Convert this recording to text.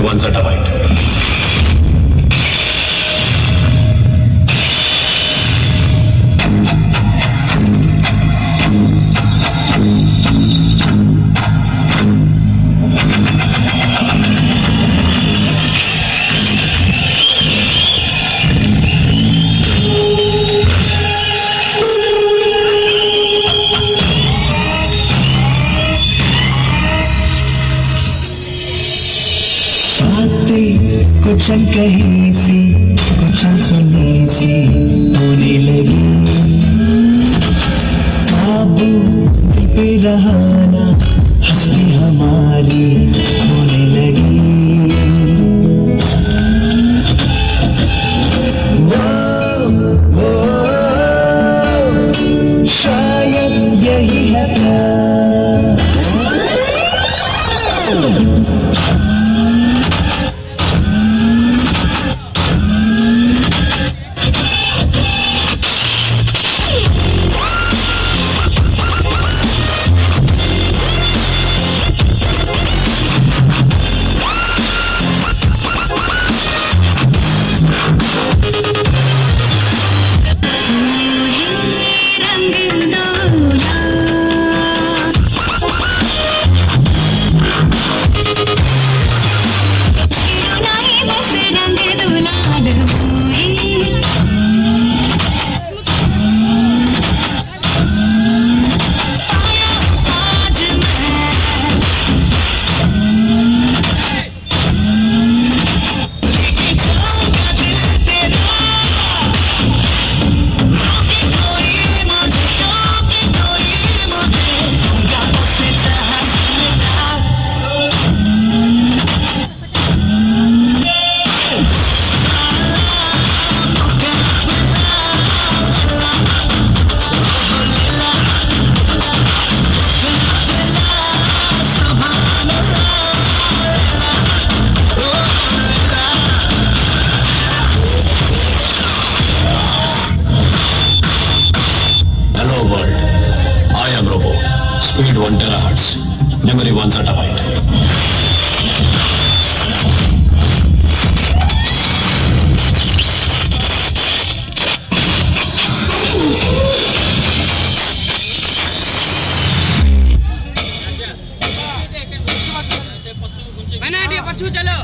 one zettabyte. कुछ कही सी कुछ सुनी सी होने लगी, काबू दिल पे रहाना हंसी हमारी होने लगी। वो शायद यही है प्यार। Speed 1 terahertz, memory 1 zettabyte. mana dia pacu chalo